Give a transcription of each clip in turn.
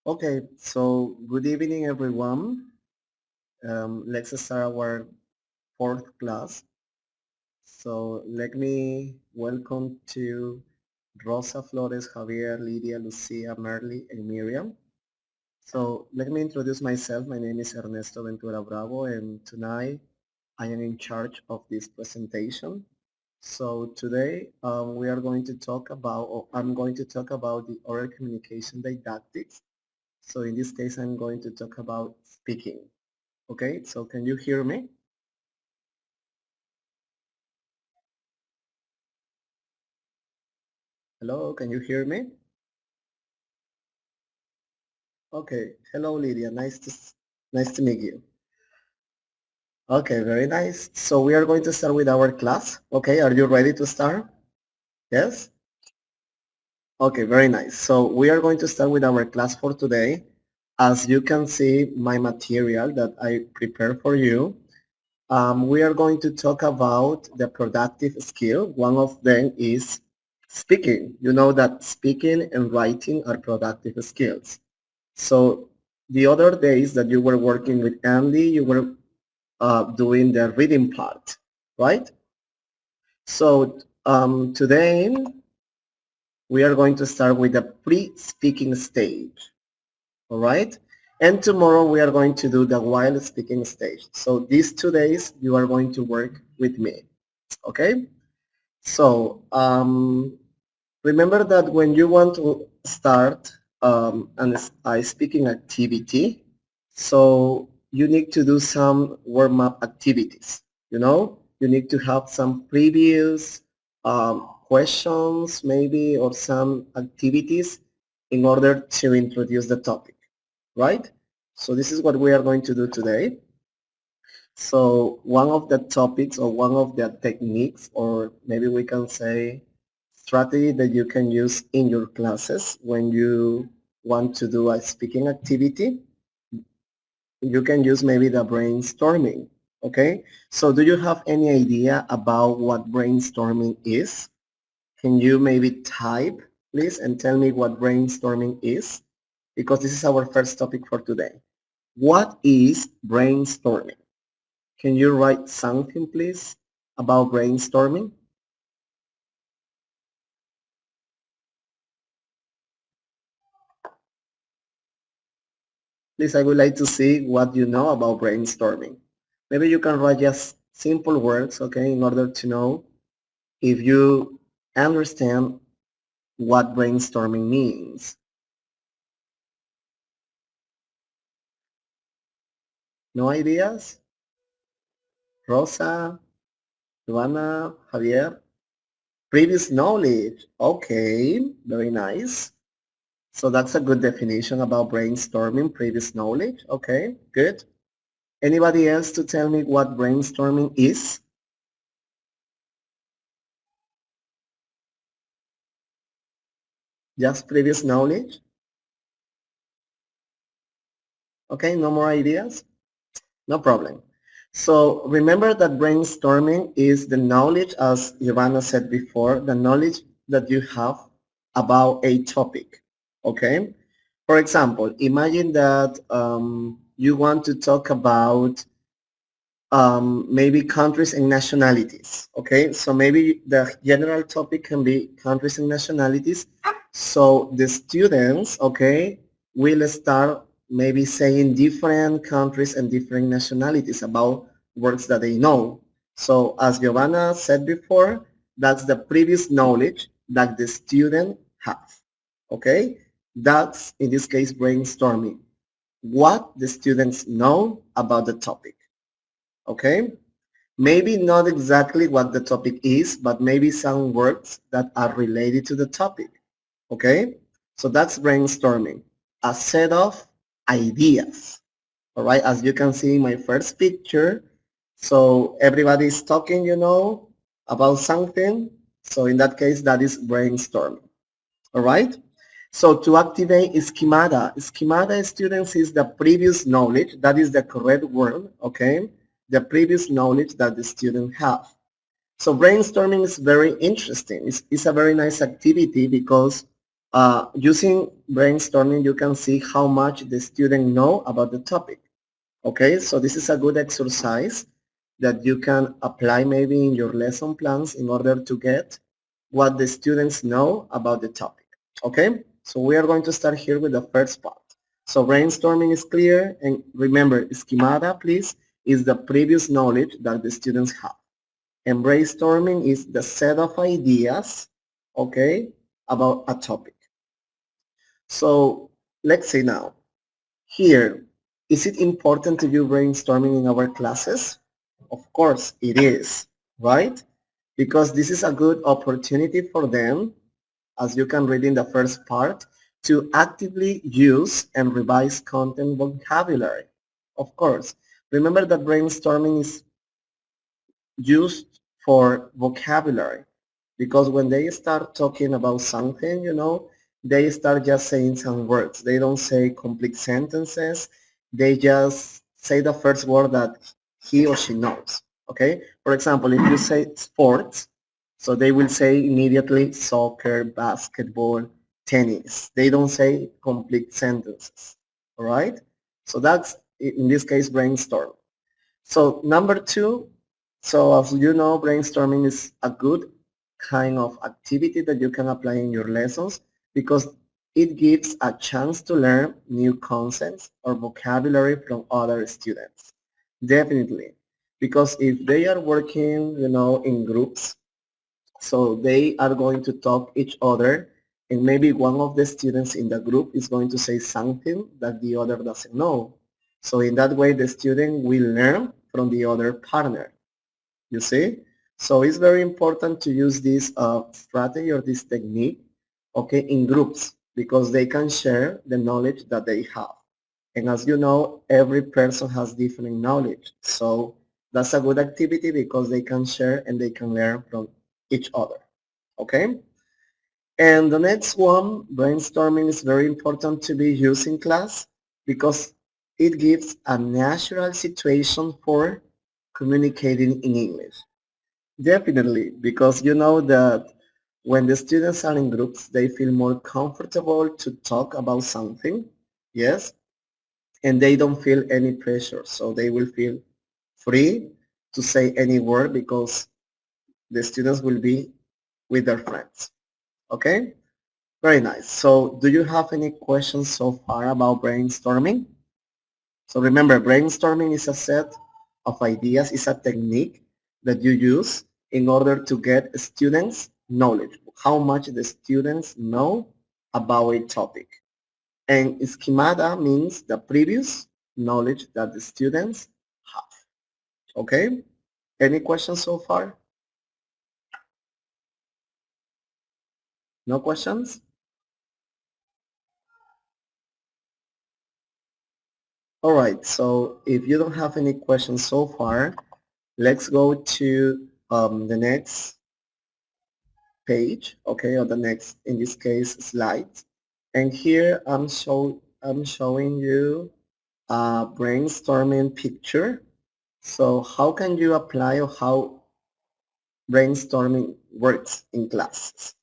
Okay, so good evening, everyone. Let's start our fourth class. So let me welcome to Rosa Flores, Javier, Lydia, Lucia, Merly, and Miriam. So let me introduce myself. My name is Ernesto Ventura Bravo, and tonight I am in charge of this presentation. So today we are going to talk about, or I'm going to talk about the oral communication didactics. So in this case, I'm going to talk about speaking. Okay, so can you hear me? Hello, can you hear me? Okay, hello Lydia, nice to meet you. Okay, very nice. So we are going to start with our class. Okay, are you ready to start? Yes? Okay, very nice. So we are going to start with our class for today. As you can see, my material that I prepared for you, we are going to talk about the productive skill. One of them is speaking. You know that speaking and writing are productive skills. So the other days that you were working with Andy, you were doing the reading part, right? So today we are going to start with the pre-speaking stage, all right? And tomorrow we are going to do the while speaking stage. So these 2 days you are going to work with me, okay? So remember that when you want to start a speaking activity, so you need to do some warm-up activities. You know, you need to have some previous questions maybe or some activities in order to introduce the topic, right? So this is what we are going to do today. So one of the topics or one of the techniques, or maybe we can say strategy that you can use in your classes when you want to do a speaking activity, you can use maybe the brainstorming. Okay, so do you have any idea about what brainstorming is? Can you maybe type, please, and tell me what brainstorming is? Because this is our first topic for today. What is brainstorming? Can you write something, please, about brainstorming? Please, I would like to see what you know about brainstorming. Maybe you can write just simple words, okay, in order to know if you understand what brainstorming means. No ideas? Rosa, Joanna, Javier? Previous knowledge. Okay, very nice. So that's a good definition about brainstorming, previous knowledge. Okay, good. Anybody else to tell me what brainstorming is? Just previous knowledge? Okay, no more ideas? No problem. So remember that brainstorming is the knowledge, as Giovanna said before, the knowledge that you have about a topic, okay? For example, imagine that you want to talk about maybe countries and nationalities, okay? So maybe the general topic can be countries and nationalities. So the students, okay, will start maybe saying different countries and different nationalities about words that they know. So as Giovanna said before, that's the previous knowledge that the student has, okay? That's, in this case, brainstorming. What the students know about the topic, okay? Maybe not exactly what the topic is, but maybe some words that are related to the topic. Okay? So that's brainstorming. A set of ideas. All right? As you can see in my first picture, so everybody is talking, you know, about something. So in that case, that is brainstorming. All right? So to activate schemata, schemata, students, is the previous knowledge. That is the correct word, okay? The previous knowledge that the student have. So brainstorming is very interesting. It's a very nice activity because Using brainstorming, you can see how much the student know about the topic. Okay, so this is a good exercise that you can apply maybe in your lesson plans in order to get what the students know about the topic. Okay, so we are going to start here with the first part. So brainstorming is clear, and remember, schemata, please, is the previous knowledge that the students have. And brainstorming is the set of ideas, okay, about a topic. So let's say now, here, is it important to do brainstorming in our classes? Of course it is, right? Because this is a good opportunity for them, as you can read in the first part, to actively use and revise content vocabulary. Of course, remember that brainstorming is used for vocabulary, because when they start talking about something, they start just saying some words. They don't say complete sentences. They just say the first word that he or she knows. Okay? For example, if you say sports, so they will say immediately soccer, basketball, tennis. They don't say complete sentences. All right? So that's, in this case, brainstorm. So number two, so as you know, brainstorming is a good kind of activity that you can apply in your lessons because it gives a chance to learn new concepts or vocabulary from other students. Definitely. Because if they are working, in groups, so they are going to talk each other, and maybe one of the students in the group is going to say something that the other doesn't know. So in that way, the student will learn from the other partner, you see? So it's very important to use this strategy or this technique, okay, in groups because they can share the knowledge that they have. And as you know, every person has different knowledge. So that's a good activity because they can share and they can learn from each other. Okay? And the next one, brainstorming is very important to be used in class because it gives a natural situation for communicating in English. Definitely, because you know that when the students are in groups, they feel more comfortable to talk about something, yes, and they don't feel any pressure. So they will feel free to say any word because the students will be with their friends. Okay? Very nice. So do you have any questions so far about brainstorming? So remember, brainstorming is a set of ideas, is a technique that you use in order to get students knowledge, how much the students know about a topic. And schemata means the previous knowledge that the students have. Okay? Any questions so far? No questions? All right, so if you don't have any questions so far, let's go to the next page, okay, or the next, in this case, slide. And here I'm showing you a brainstorming picture. So how can you apply or how brainstorming works in classes?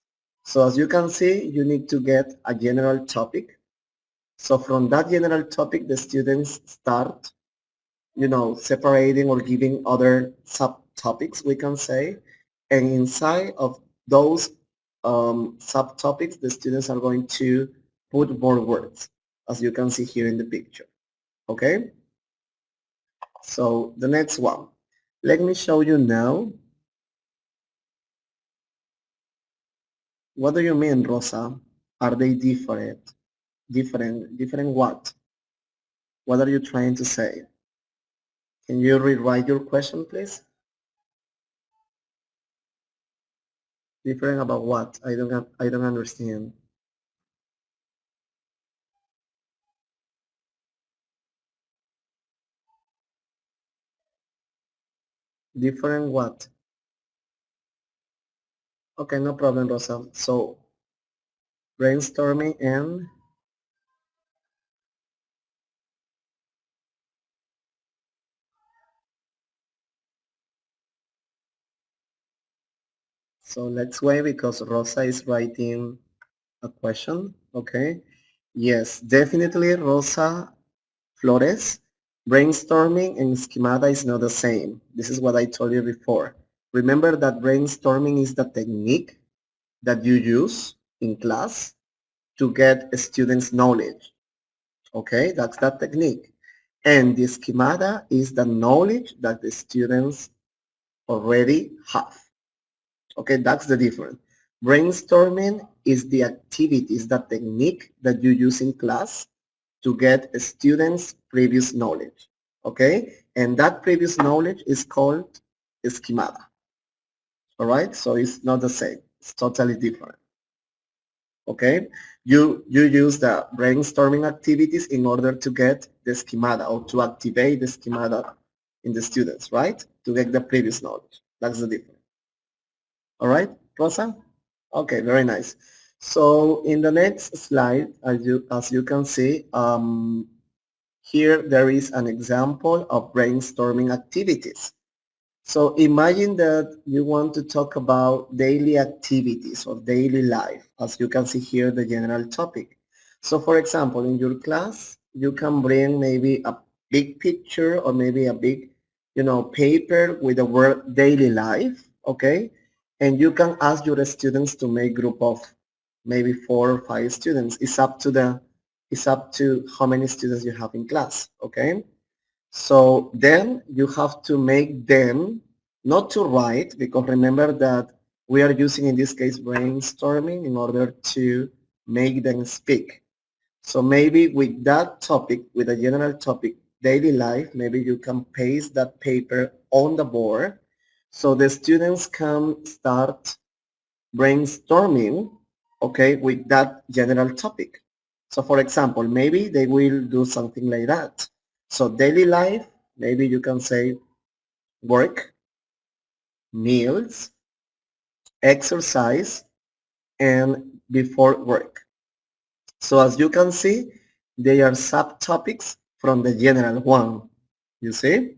So as you can see, you need to get a general topic. So from that general topic, the students start, separating or giving other subtopics, we can say. And inside of those subtopics, the students are going to put more words, as you can see here in the picture. Okay? So the next one. Let me show you now. What do you mean, Rosa? Are they different? Different what? What are you trying to say? Can you rewrite your question, please? Different about what? I don't understand. Different what? Okay, no problem, Rosa. So brainstorming and so let's wait because Rosa is writing a question? Okay. Yes, definitely, Rosa Flores. Brainstorming and schemata is not the same. This is what I told you before. Remember that brainstorming is the technique that you use in class to get students' knowledge. Okay, that's that technique. And the schemata is the knowledge that the students already have. Okay, that's the difference. Brainstorming is the activity, is the technique that you use in class to get a student's previous knowledge. Okay, and that previous knowledge is called schemata. All right, so it's not the same. It's totally different. Okay, you use the brainstorming activities in order to get the schemata or to activate the schemata in the students, right? To get the previous knowledge. That's the difference. All right, Rosa? Okay, very nice. So in the next slide, as you can see, here there is an example of brainstorming activities. So imagine that you want to talk about daily activities or daily life, as you can see here, the general topic. So for example, in your class, you can bring maybe a big picture or maybe a big, paper with the word daily life, okay? And you can ask your students to make group of maybe 4 or 5 students. It's up to how many students you have in class, okay? So then you have to make them not to write, because remember that we are using in this case brainstorming in order to make them speak. So maybe with that topic, with a general topic, daily life, maybe you can paste that paper on the board so the students can start brainstorming, okay, with that general topic. So for example, maybe they will do something like that. So daily life, maybe you can say work, meals, exercise, and before work. So as you can see, they are subtopics from the general one, you see?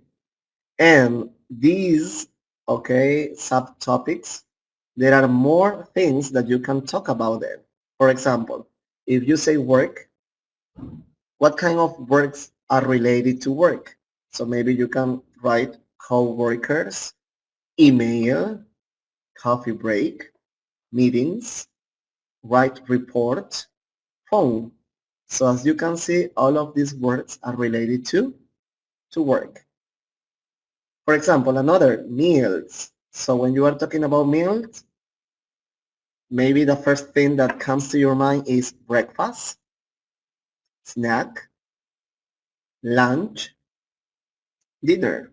And these, okay, subtopics, there are more things that you can talk about them. For example, if you say work, what kind of works are related to work? So maybe you can write co-workers, email, coffee break, meetings, write report, phone. So as you can see, all of these words are related to work. For example, another, meals. So when you are talking about meals, maybe the first thing that comes to your mind is breakfast, snack, lunch, dinner.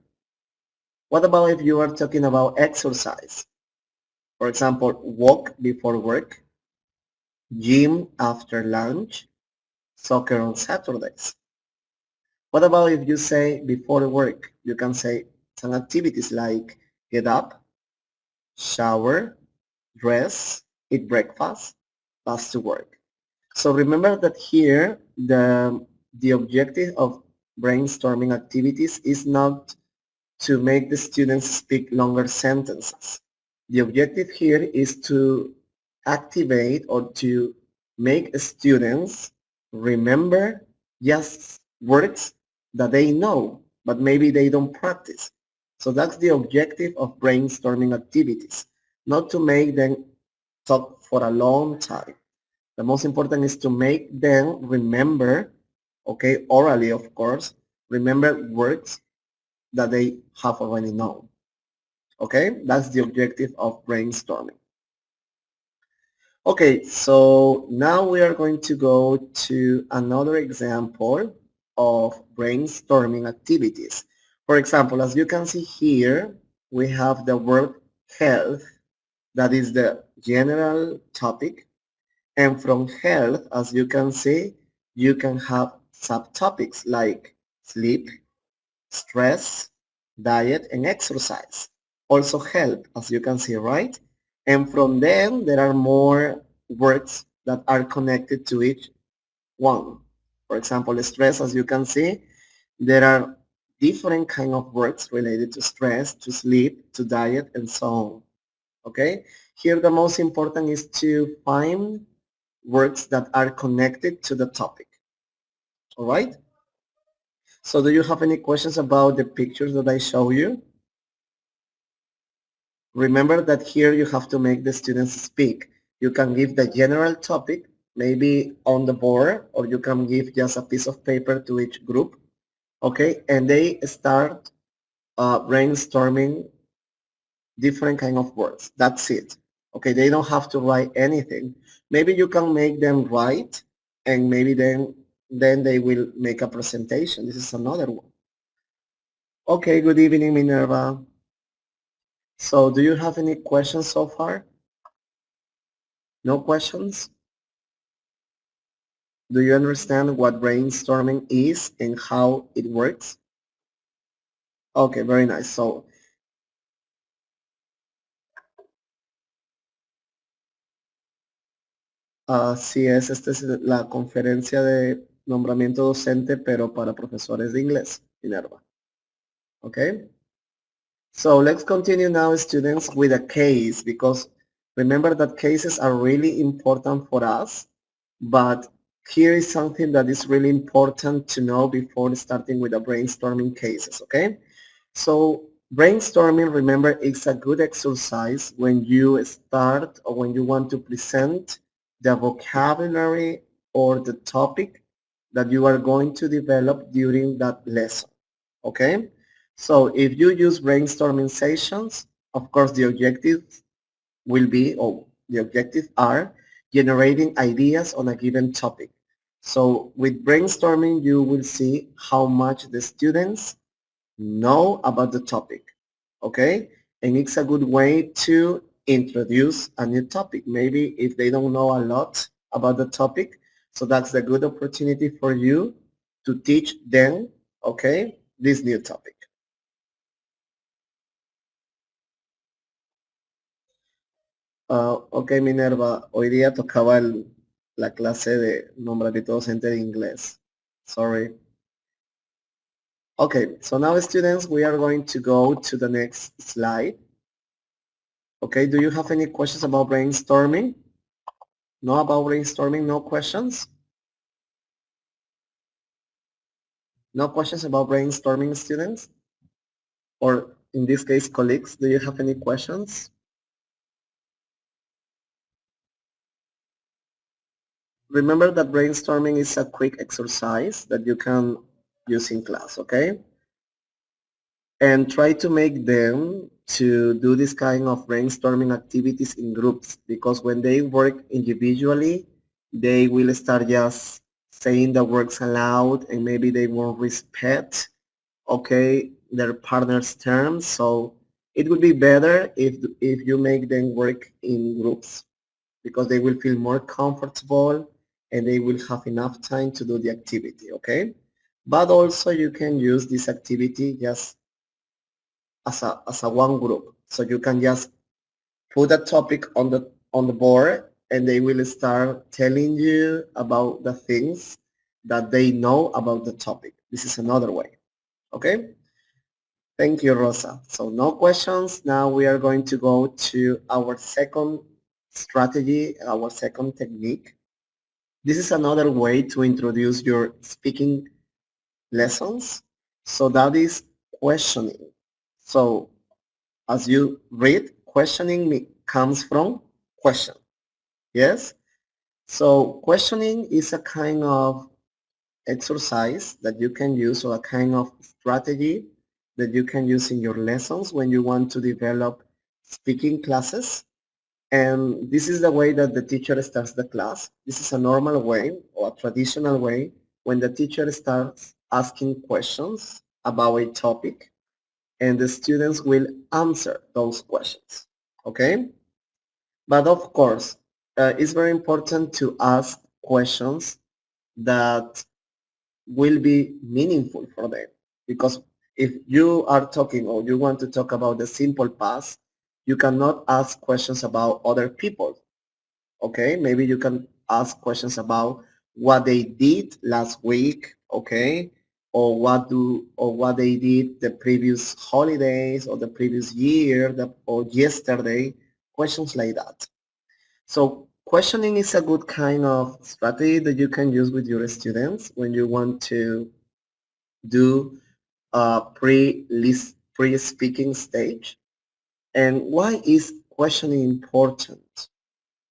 What about if you are talking about exercise? For example, walk before work, gym after lunch, soccer on Saturdays. What about if you say before work? You can say some activities like get up, shower, dress, eat breakfast, pass to work. So remember that here the objective of brainstorming activities is not to make the students speak longer sentences. The objective here is to activate or to make students remember just words that they know, but maybe they don't practice. So that's the objective of brainstorming activities, not to make them talk for a long time. The most important is to make them remember, okay, orally of course, remember words that they have already known. Okay, that's the objective of brainstorming. Okay, so now we are going to go to another example of brainstorming activities. For example, as you can see here, we have the word health, that is the general topic. And from health, as you can see, you can have subtopics like sleep, stress, diet, and exercise. Also health, as you can see, right? And from them, there are more words that are connected to each one. For example, stress, as you can see, there are different kind of words related to stress, to sleep, to diet, and so on. Okay? Here, the most important is to find words that are connected to the topic. All right? So do you have any questions about the pictures that I show you? Remember that here you have to make the students speak. You can give the general topic, maybe on the board, or you can give just a piece of paper to each group, okay? And they start brainstorming different kind of words. That's it. Okay, they don't have to write anything. Maybe you can make them write, and maybe then they will make a presentation. This is another one. Okay, good evening, Minerva. So do you have any questions so far? No questions? Do you understand what brainstorming is and how it works? Okay, very nice. So, sí es, esta es la conferencia de nombramiento docente, pero para profesores de inglés, Minerva. Okay? So let's continue now, students, with a case, because remember that cases are really important for us, but here is something that is really important to know before starting with the brainstorming cases, okay? So brainstorming, remember, is a good exercise when you start or when you want to present the vocabulary or the topic that you are going to develop during that lesson, okay? So if you use brainstorming sessions, of course the objectives will be, or the objectives are, generating ideas on a given topic. So with brainstorming, you will see how much the students know about the topic, okay? And it's a good way to introduce a new topic. Maybe if they don't know a lot about the topic, so that's a good opportunity for you to teach them, okay, this new topic. Ok, Minerva, hoy día tocaba la clase de nombramiento docente de inglés. Sorry. Okay, so now students, we are going to go to the next slide. Okay, do you have any questions about brainstorming? No about brainstorming, no questions? No questions about brainstorming, students? Or in this case, colleagues, do you have any questions? Remember that brainstorming is a quick exercise that you can use in class, okay? And try to make them to do this kind of brainstorming activities in groups, because when they work individually, they will start just saying the words aloud and maybe they won't respect, okay, their partner's terms. So it would be better if you make them work in groups, because they will feel more comfortable and they will have enough time to do the activity, okay? But also you can use this activity just as a one group. So you can just put a topic on the board and they will start telling you about the things that they know about the topic. This is another way. Okay? Thank you, Rosa. So no questions. Now we are going to go to our second strategy, our second technique. This is another way to introduce your speaking lessons. So that is questioning. So as you read, questioning comes from question. Yes? So questioning is a kind of exercise that you can use, or a kind of strategy that you can use in your lessons when you want to develop speaking classes. And this is the way that the teacher starts the class. This is a normal way or a traditional way when the teacher starts asking questions about a topic and the students will answer those questions. Okay? But of course, it's very important to ask questions that will be meaningful for them. Because if you are talking or you want to talk about the simple past, you cannot ask questions about other people. Okay? Maybe you can ask questions about what they did last week, okay? Or what they did the previous holidays or the previous year or yesterday, questions like that. So questioning is a good kind of strategy that you can use with your students when you want to do a pre-speaking stage. And why is questioning important?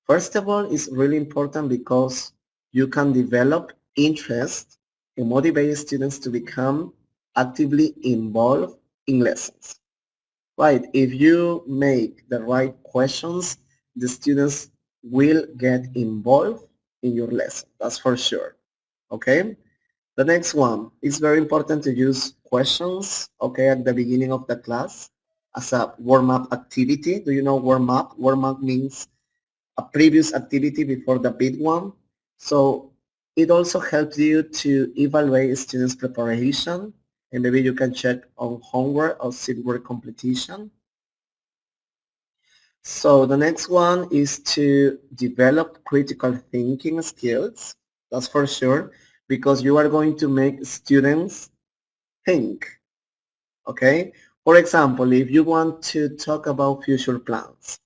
First of all, it's really important because you can develop interest and motivate students to become actively involved in lessons. Right, if you make the right questions, the students will get involved in your lesson, that's for sure. Okay, the next one, it's very important to use questions, okay, at the beginning of the class as a warm-up activity. Do you know warm-up? Warm-up means a previous activity before the big one. So it also helps you to evaluate students' preparation, and maybe you can check on homework or work completion. So the next one is to develop critical thinking skills. That's for sure, because you are going to make students think. Okay? For example, if you want to talk about future plans,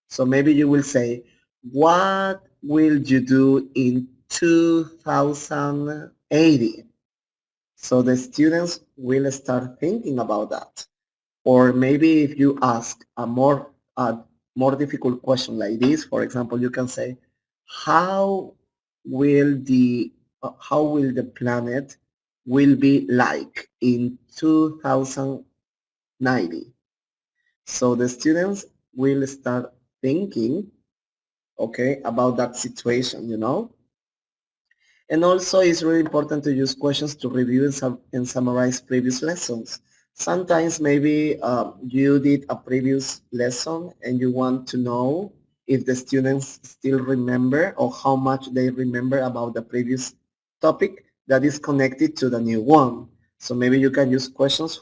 so maybe you will say, what will you do in 2080? So the students will start thinking about that. Or maybe if you ask a more difficult question like this, for example, you can say, how will the planet will be like in 2090? So the students will start thinking, okay, about that situation, you know? And also it's really important to use questions to review and summarize previous lessons. Sometimes maybe you did a previous lesson and you want to know if the students still remember or how much they remember about the previous topic that is connected to the new one. So maybe you can use questions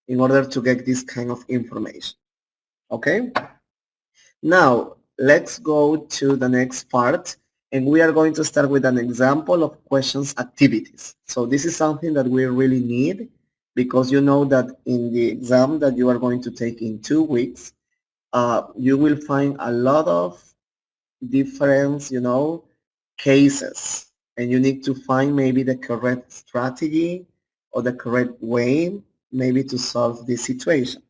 in order to get this kind of information. Okay? Now, let's go to the next part, and we are going to start with an example of questions activities. So this is something that we really need because you know that in the exam that you are going to take in 2 weeks, you will find a lot of different, cases, and you need to find maybe the correct strategy or the correct way maybe to solve this situation.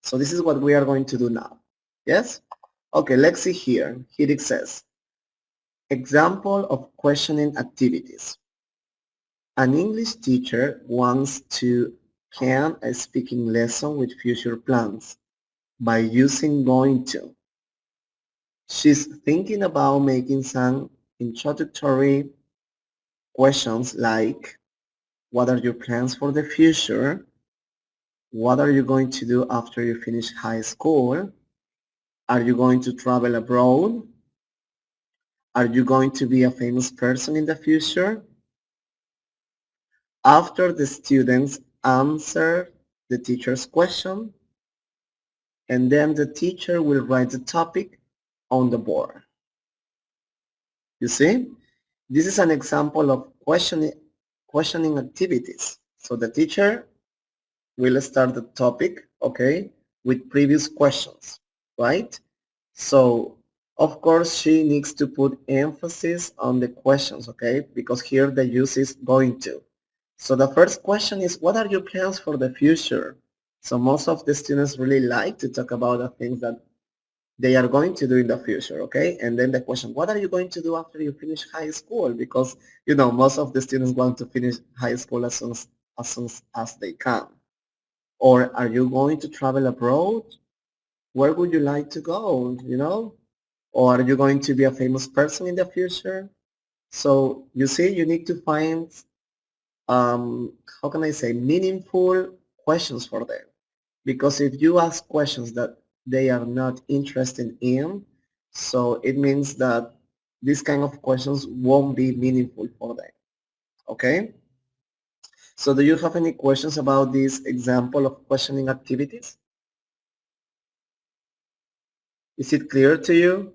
So this is what we are going to do now. Yes? Okay, let's see here. Here it says, example of questioning activities. An English teacher wants to plan a speaking lesson with future plans by using going to. She's thinking about making some introductory questions like, what are your plans for the future? What are you going to do after you finish high school? Are you going to travel abroad? Are you going to be a famous person in the future? After the students answer the teacher's question, and then the teacher will write the topic on the board. You see? This is an example of questioning activities. So the teacher will start the topic, okay, with previous questions, right? So, of course, she needs to put emphasis on the questions, okay, because here the use is going to. So the first question is, what are your plans for the future? So most of the students really like to talk about the things that they are going to do in the future, okay? And then the question, what are you going to do after you finish high school? Because, most of the students want to finish high school as soon as they can. Or are you going to travel abroad? Where would you like to go, Or are you going to be a famous person in the future? So you see, you need to find, how can I say, meaningful questions for them. Because if you ask questions that they are not interested in, so it means that these kind of questions won't be meaningful for them. Okay? So do you have any questions about this example of questioning activities? Is it clear to you?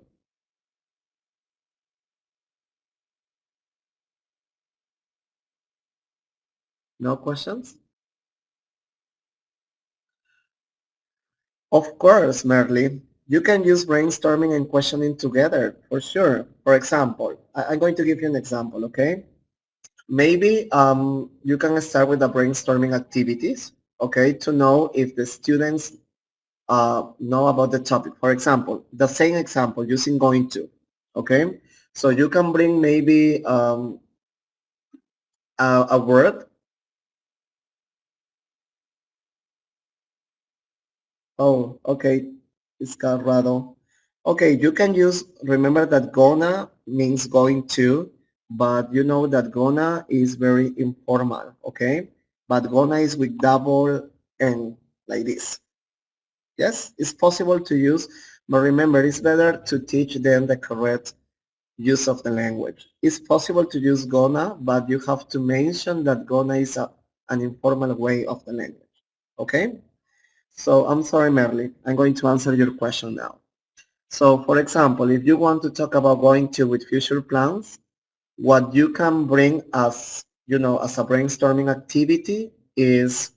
No questions? Of course, Merly. You can use brainstorming and questioning together, for sure. For example, I'm going to give you an example, okay? Maybe you can start with the brainstorming activities, okay, to know if the students know about the topic. For example, the same example using going to, okay? So you can bring maybe a word. Oh, okay, Escarrado. Okay, you can use, remember that gonna means going to, but you know that gonna is very informal, okay? But gonna is with double N, like this. Yes, it's possible to use, but remember, it's better to teach them the correct use of the language. It's possible to use gonna, but you have to mention that gonna is an informal way of the language, okay? So I'm sorry, Merly. I'm going to answer your question now. So for example, if you want to talk about going to with future plans, what you can bring as, you know, as a brainstorming activity is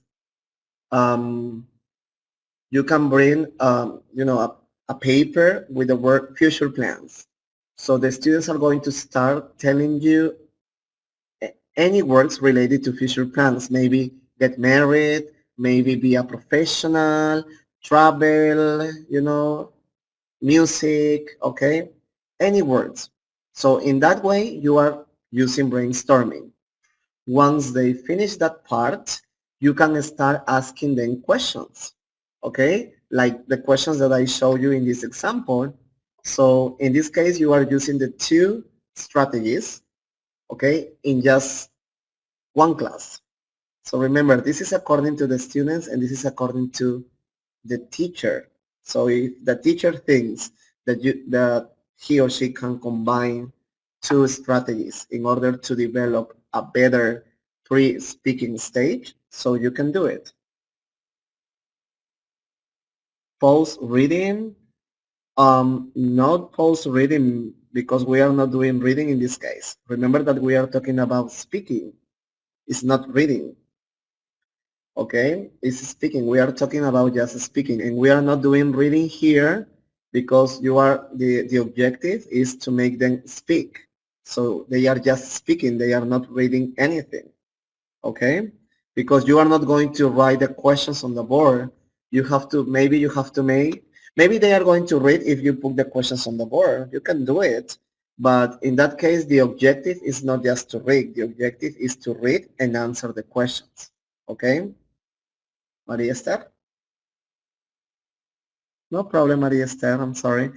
you can bring, you know, a paper with the word future plans. So the students are going to start telling you any words related to future plans, maybe get married, maybe be a professional, travel, you know, music, okay? Any words. So in that way, you are using brainstorming. Once they finish that part, you can start asking them questions, okay? Like the questions that I show you in this example. So in this case, you are using the two strategies, okay, in just one class. So remember, this is according to the students and this is according to the teacher. So if the teacher thinks that he or she can combine two strategies in order to develop a better pre-speaking stage, so you can do it. Post reading, not post reading because we are not doing reading in this case. Remember that we are talking about speaking. It's not reading. Okay, it's speaking. We are talking about just speaking, and we are not doing reading here because the objective is to make them speak. So they are just speaking. They are not reading anything. Okay, because you are not going to write the questions on the board. You have to maybe they are going to read if you put the questions on the board. You can do it. But in that case, the objective is not just to read. The objective is to read and answer the questions. Okay? Maria Esther? No problem, Maria Esther. I'm sorry.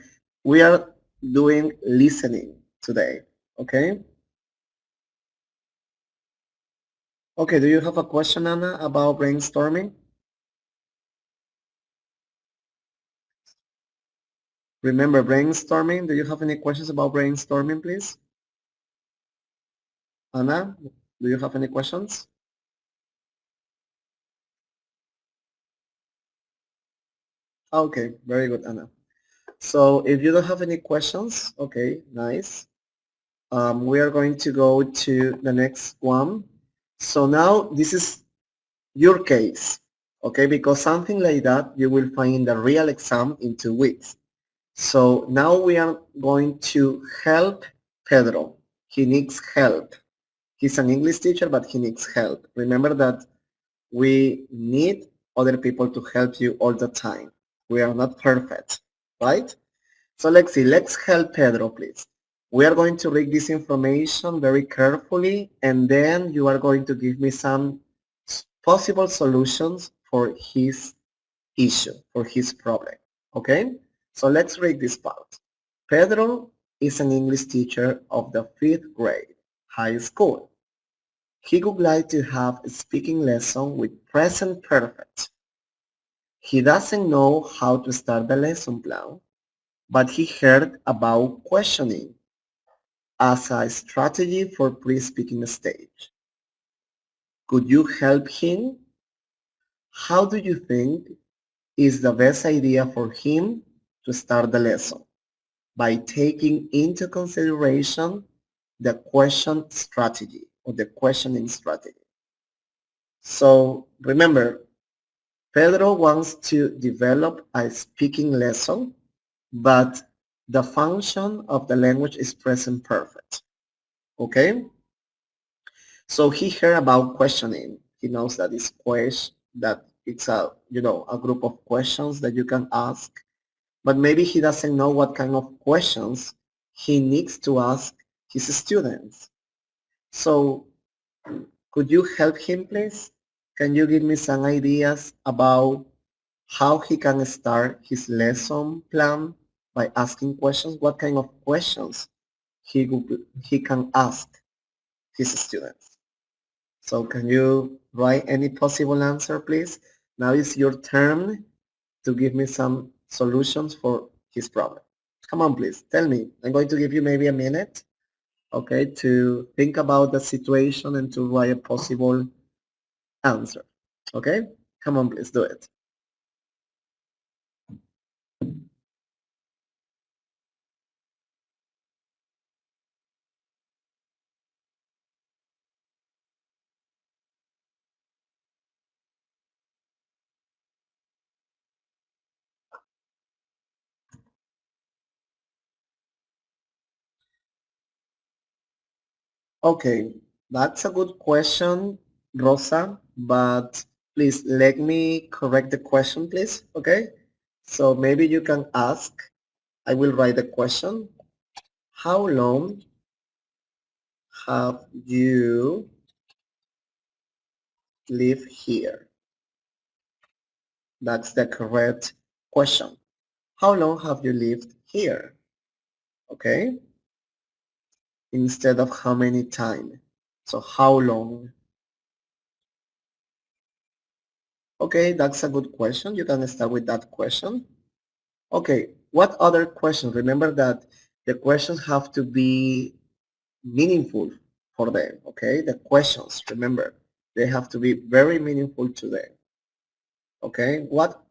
We are doing listening today. Okay? Okay, do you have a question, Anna, about brainstorming? Remember brainstorming. Do you have any questions about brainstorming, please? Anna, do you have any questions? Okay, very good, Anna. So if you don't have any questions, okay, nice. We are going to go to the next one. So now this is your case, okay, because something like that you will find in the real exam in 2 weeks. So now we are going to help Pedro. He needs help. He's an English teacher, but he needs help. Remember that we need other people to help you all the time. We are not perfect, right? So let's see, let's help Pedro, please. We are going to read this information very carefully, and then you are going to give me some possible solutions for his issue, for his problem, okay? So let's read this part. Pedro is an English teacher of the 5th grade, high school. He would like to have a speaking lesson with present perfect. He doesn't know how to start the lesson plan, but he heard about questioning as a strategy for pre-speaking stage. Could you help him? How do you think is the best idea for him to start the lesson? By taking into consideration the question strategy or the questioning strategy. So remember, Pedro wants to develop a speaking lesson but the function of the language is present perfect. Okay? So he heard about questioning. He knows that it's a, a group of questions that you can ask, but maybe he doesn't know what kind of questions he needs to ask his students. So could you help him, please? Can you give me some ideas about how he can start his lesson plan by asking questions? What kind of questions he can ask his students? So can you write any possible answer, please? Now is your turn to give me some solutions for his problem. Come on, please, tell me. I'm going to give you maybe a minute, okay, to think about the situation and to write a possible answer. Okay? Come on, please do it. Okay, that's a good question, Rosa, but please let me correct the question, please. Okay? So maybe you can ask, I will write the question. How long have you lived here? That's the correct question. How long have you lived here? Okay? Instead of how many time. So how long? Okay, that's a good question. You can start with that question. Okay, what other questions? Remember that the questions have to be meaningful for them, okay? The questions, remember, they have to be very meaningful to them, okay? What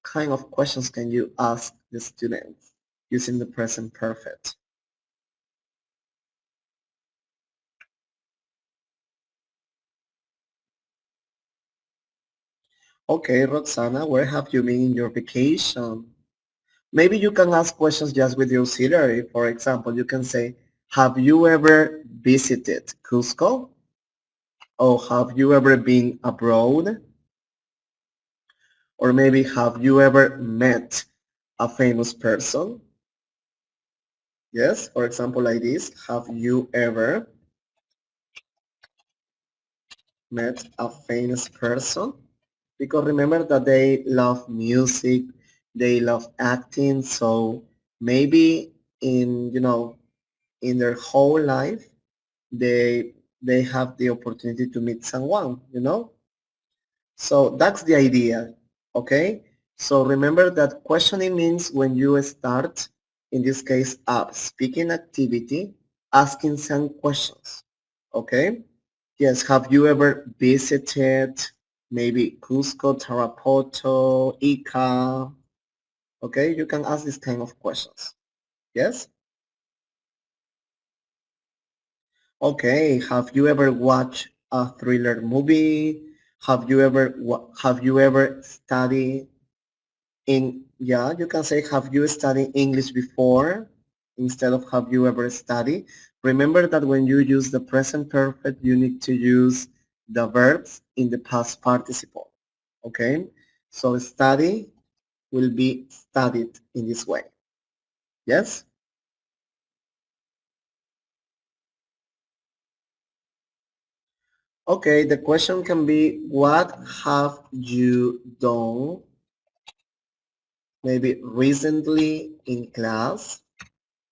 kind of questions can you ask the students using the present perfect? Okay, Roxana, where have you been in your vacation? Maybe you can ask questions just with the auxiliary. For example, you can say, have you ever visited Cusco? Or have you ever been abroad? Or maybe have you ever met a famous person? Yes, for example, like this, have you ever met a famous person? Because remember that they love music, they love acting, so maybe in, in their whole life, they have the opportunity to meet someone, So that's the idea, okay? So remember that questioning means when you start, in this case, a speaking activity, asking some questions, okay? Yes, have you ever visited maybe Cusco, Tarapoto, Ica? Okay, you can ask this kind of questions. Yes? Okay, have you ever watched a thriller movie? Have you ever studied yeah, you can say have you studied English before instead of have you ever studied? Remember that when you use the present perfect, you need to use the verbs in the past participle. Okay? So study will be studied in this way. Yes? Okay, the question can be what have you done maybe recently in class?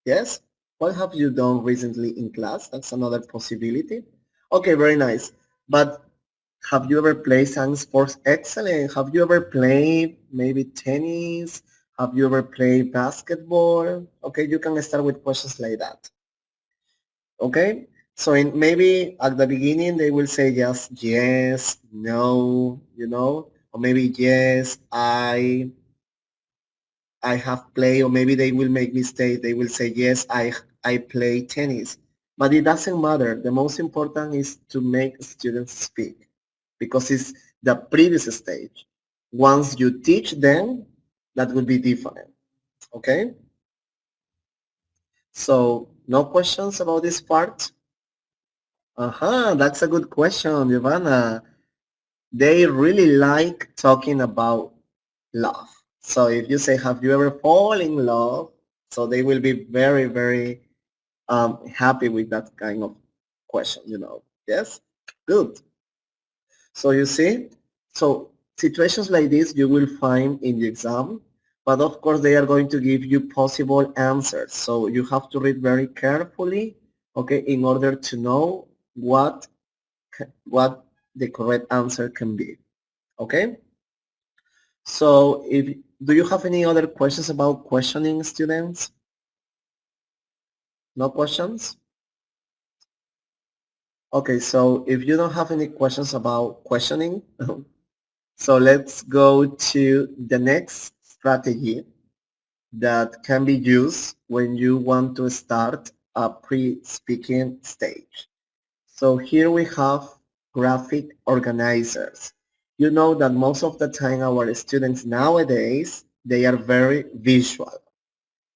Yes? What have you done recently in class? That's another possibility. Okay, very nice. But have you ever played some sports? Excellent. Have you ever played maybe tennis? Have you ever played basketball? Okay, you can start with questions like that. Okay? So maybe at the beginning they will say just yes, no, or maybe yes, I have played, or maybe they will make mistakes. They will say, yes, I play tennis. But it doesn't matter. The most important is to make students speak because it's the previous stage. Once you teach them, that will be different. Okay? So no questions about this part? That's a good question, Giovanna. They really like talking about love. So if you say, have you ever fallen in love? So they will be very, very happy with that kind of question, Yes? Good. So you see, so situations like this you will find in the exam, but of course they are going to give you possible answers. So you have to read very carefully, okay, in order to know what the correct answer can be, okay? So do you have any other questions about questioning, students? No questions? Okay, so if you don't have any questions about questioning, so let's go to the next strategy that can be used when you want to start a pre-speaking stage. So here we have graphic organizers. You know that most of the time our students nowadays, they are very visual.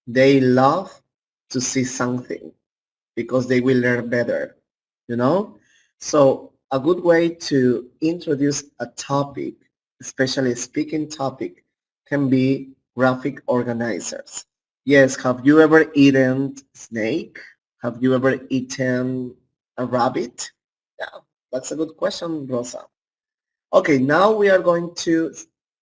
They love to see something because they will learn better, you know? So a good way to introduce a topic, especially a speaking topic, can be graphic organizers. Yes, have you ever eaten snake? Have you ever eaten a rabbit? Yeah, that's a good question, Rosa. Okay, now we are going to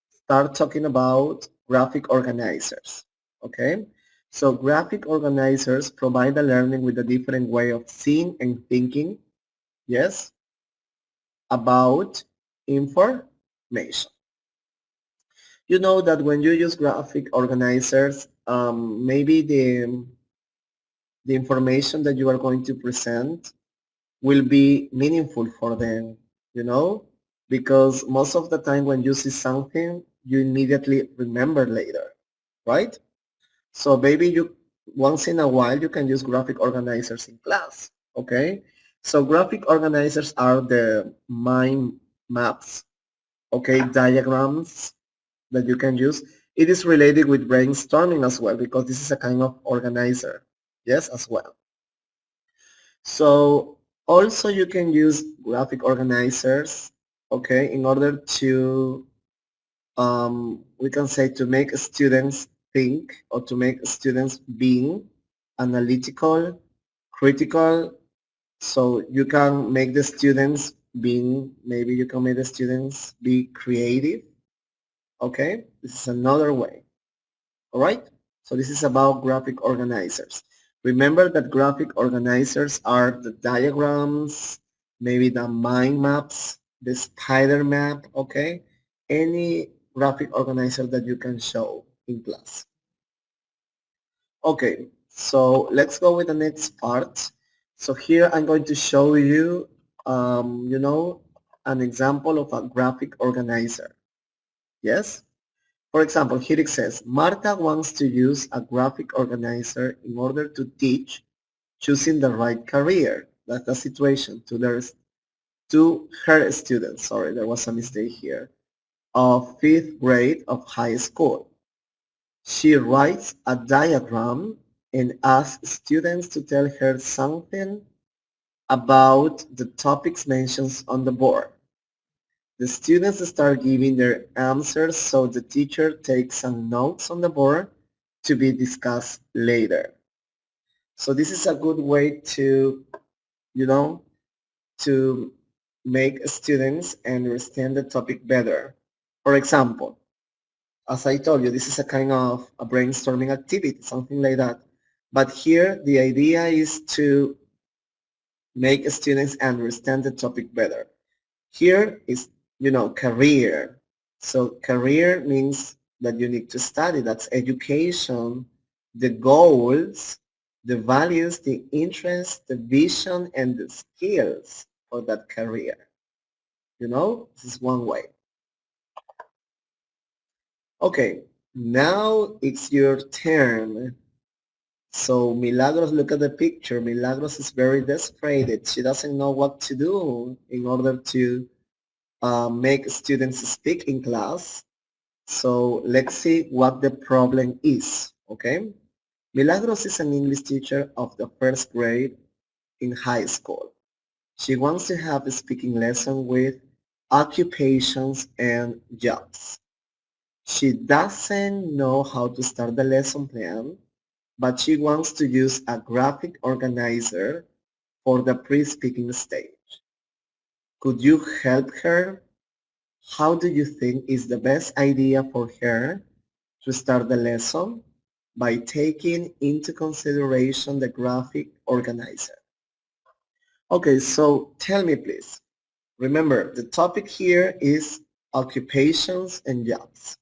start talking about graphic organizers. Okay, so graphic organizers provide the learning with a different way of seeing and thinking, yes, about information. You know that when you use graphic organizers, maybe the information that you are going to present will be meaningful for them, because most of the time when you see something, you immediately remember later, right? So maybe you once in a while you can use graphic organizers in class, okay? So graphic organizers are the mind maps, okay, diagrams that you can use. It is related with brainstorming as well because this is a kind of organizer, yes, as well. So also you can use graphic organizers, okay, in order to, we can say to make students think or to make students being analytical, critical. So you can make the students being, maybe you can make the students be creative, okay? This is another way. All right? So this is about graphic organizers. Remember that graphic organizers are the diagrams, maybe the mind maps, the spider map, okay? Any graphic organizer that you can show in class. Okay, so let's go with the next part. So here I'm going to show you, an example of a graphic organizer. Yes? For example, here it says, Marta wants to use a graphic organizer in order to teach choosing the right career. That's the situation to her students. Sorry, there was a mistake here. Of 5th grade of high school. She writes a diagram and asks students to tell her something about the topics mentioned on the board. The students start giving their answers, so the teacher takes some notes on the board to be discussed later. So this is a good way to, you know, to make students understand the topic better. For example, as I told you, this is a kind of a brainstorming activity, something like that. But here the idea is to make students understand the topic better. Here is, career. So career means that you need to study. That's education, the goals, the values, the interests, the vision, and the skills for that career. This is one way. Okay, now it's your turn. So Milagros, look at the picture. Milagros is very desperate. She doesn't know what to do in order to make students speak in class. So let's see what the problem is, okay? Milagros is an English teacher of the first grade in high school. She wants to have a speaking lesson with occupations and jobs. She doesn't know how to start the lesson plan, but she wants to use a graphic organizer for the pre-speaking stage. Could you help her? How do you think is the best idea for her to start the lesson? By taking into consideration the graphic organizer. Okay, so tell me please. Remember, the topic here is occupations and jobs.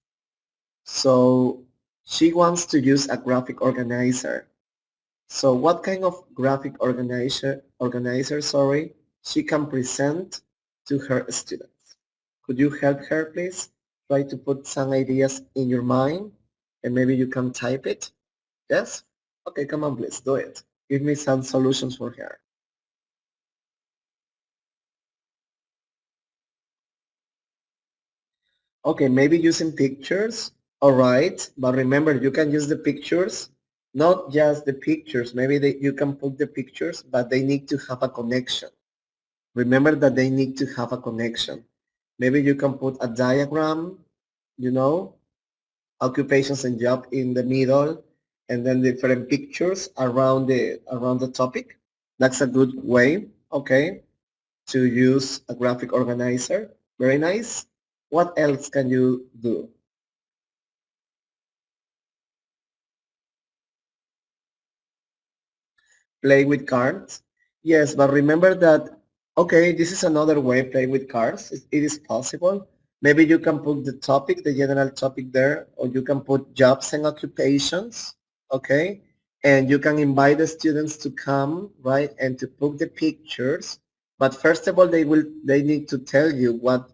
So she wants to use a graphic organizer. So what kind of graphic organizer, she can present to her students? Could you help her, please? Try to put some ideas in your mind, and maybe you can type it. Yes? Okay, come on, please, do it. Give me some solutions for her. Okay, maybe using pictures. All right, but remember, you can use the pictures, not just the pictures. Maybe you can put the pictures, but they need to have a connection. Remember that they need to have a connection. Maybe you can put a diagram, you know, occupations and job in the middle, and then different pictures around the topic. That's a good way, okay, to use a graphic organizer. Very nice. What else can you do? Play with cards? Yes, but remember that, okay, this is another way, play with cards. It is possible. Maybe you can put the topic, the general topic there, or you can put jobs and occupations, okay? And you can invite the students to come, right, and to put the pictures. But first of all, they need to tell you what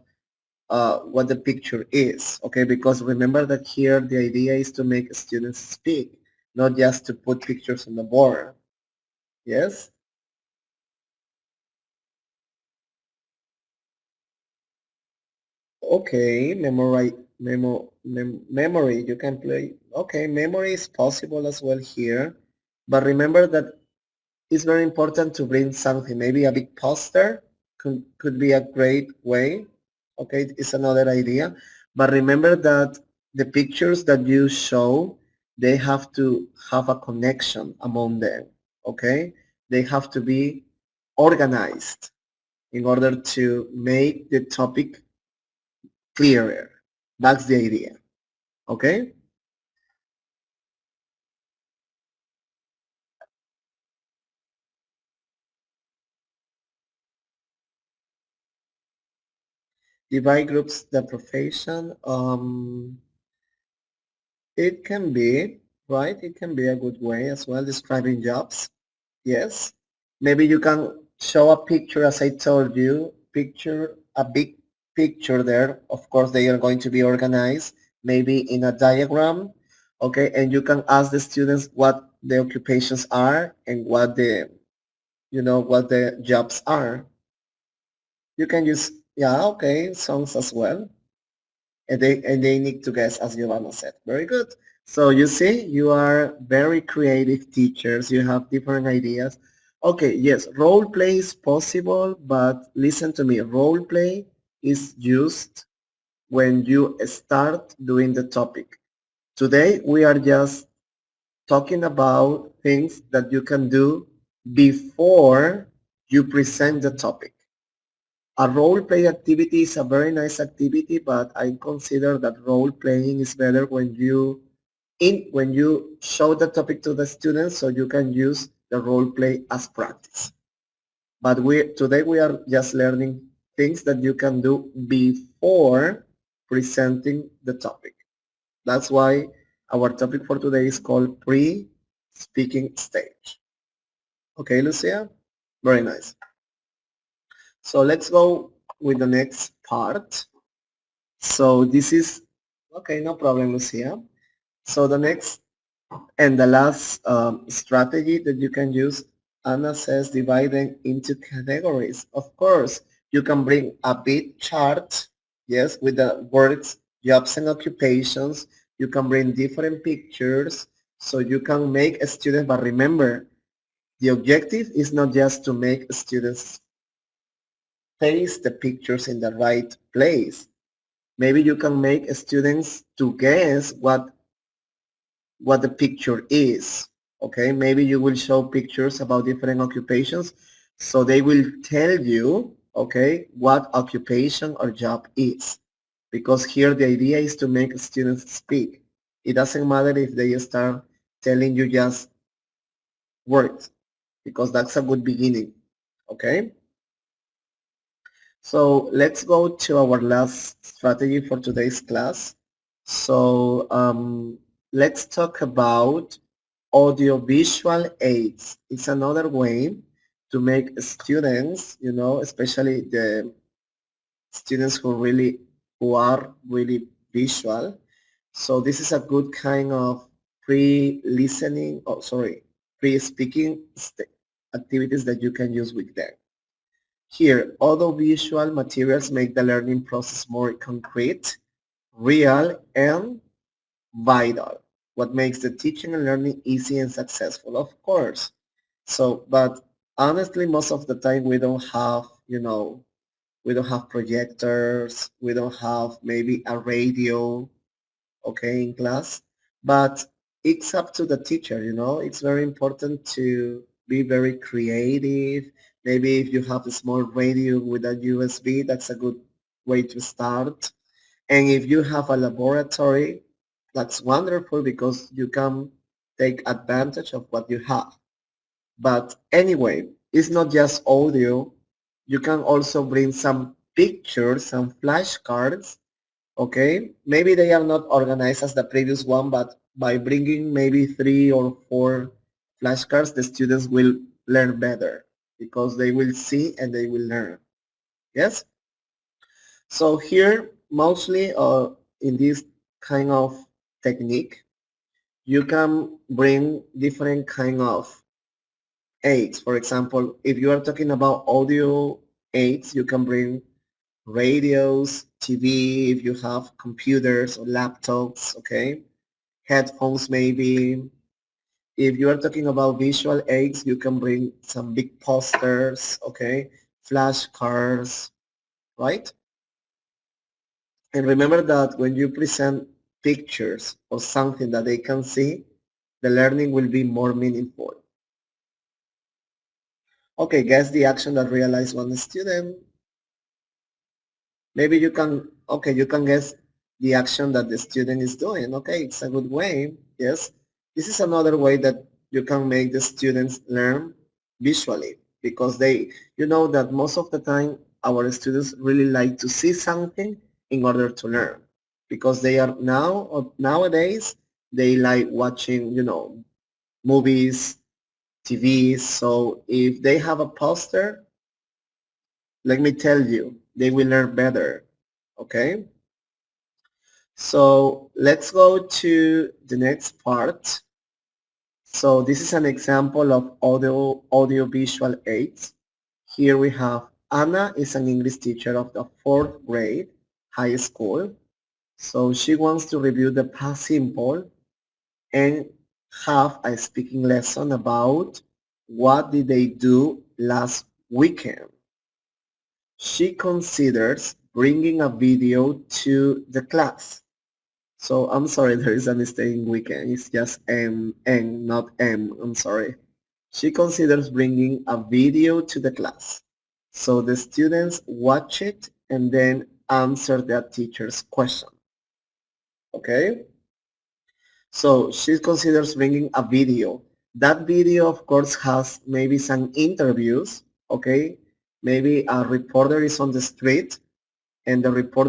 the picture is, okay? Because remember that here the idea is to make students speak, not just to put pictures on the board. Yes? Okay, memory, you can play. Okay, memory is possible as well here. But remember that it's very important to bring something. Maybe a big poster could be a great way. Okay, it's another idea. But remember that the pictures that you show, they have to have a connection among them. Okay? They have to be organized in order to make the topic clearer. That's the idea. Okay? Divide groups the profession. It can be, right? It can be a good way as well, describing jobs. Yes. Maybe you can show a picture, as I told you, picture, a big picture there. Of course, they are going to be organized, maybe in a diagram. Okay, and you can ask the students what the occupations are and what the, what the jobs are. You can use, yeah, okay, songs as well. And they need to guess, as Giovanna said. Very good. So you see, you are very creative teachers. You have different ideas. Okay, yes, role play is possible, but listen to me. Role play is used when you start doing the topic. Today, we are just talking about things that you can do before you present the topic. A role play activity is a very nice activity, but I consider that role playing is better when you show the topic to the students so you can use the role play as practice. But today we are just learning things that you can do before presenting the topic. That's why our topic for today is called pre-speaking stage. Okay, Lucia? Very nice. So let's go with the next part. So this is, okay, no problem, Lucia. So the next and the last strategy that you can use, Anna says, dividing into categories. Of course, you can bring a big chart, yes, with the words, jobs and occupations. You can bring different pictures. So you can make a student, but remember, the objective is not just to make students paste the pictures in the right place. Maybe you can make students to guess what the picture is. Okay, maybe you will show pictures about different occupations, so they will tell you, okay, what occupation or job is. Because here the idea is to make students speak. It doesn't matter if they start telling you just words, because that's a good beginning. Okay, so let's go to our last strategy for today's class. So let's talk about audiovisual aids. It's another way to make students, especially the students who are really visual. So this is a good kind of pre-listening, pre-speaking activities that you can use with them. Here, audiovisual materials make the learning process more concrete, real, and vital. What makes the teaching and learning easy and successful, of course. So, but honestly, most of the time we don't have, we don't have projectors, we don't have maybe a radio, okay, in class, but it's up to the teacher, it's very important to be very creative. Maybe if you have a small radio with a USB, that's a good way to start. And if you have a laboratory, that's wonderful because you can take advantage of what you have. But anyway, it's not just audio. You can also bring some pictures, some flashcards. Okay, maybe they are not organized as the previous one, but by bringing maybe 3 or 4 flashcards, the students will learn better because they will see and they will learn. Yes? So here, mostly in this kind of technique, you can bring different kind of aids. For example, if you are talking about audio aids, you can bring radios, TV, if you have computers or laptops, okay? Headphones maybe. If you are talking about visual aids, you can bring some big posters, okay? Flashcards, right? And remember that when you present pictures of something that they can see, the learning will be more meaningful. Okay, guess the action that realized one student. Maybe you can guess the action that the student is doing. Okay, it's a good way. Yes. This is another way that you can make the students learn visually because you know that most of the time our students really like to see something in order to learn because they are nowadays, they like watching, movies, TVs. So if they have a poster, let me tell you, they will learn better. Okay? So let's go to the next part. So this is an example of audio-visual aids. Here we have Anna is an English teacher of the 4th grade high school. So she wants to review the past simple and have a speaking lesson about what did they do last weekend. She considers bringing a video to the class. So I'm sorry, there is a mistake in weekend. It's just N, not M. I'm sorry. She considers bringing a video to the class. So the students watch it and then answer their teacher's question. Okay? So she considers bringing a video. That video, of course, has maybe some interviews. Okay? Maybe a reporter is on the street and the reporter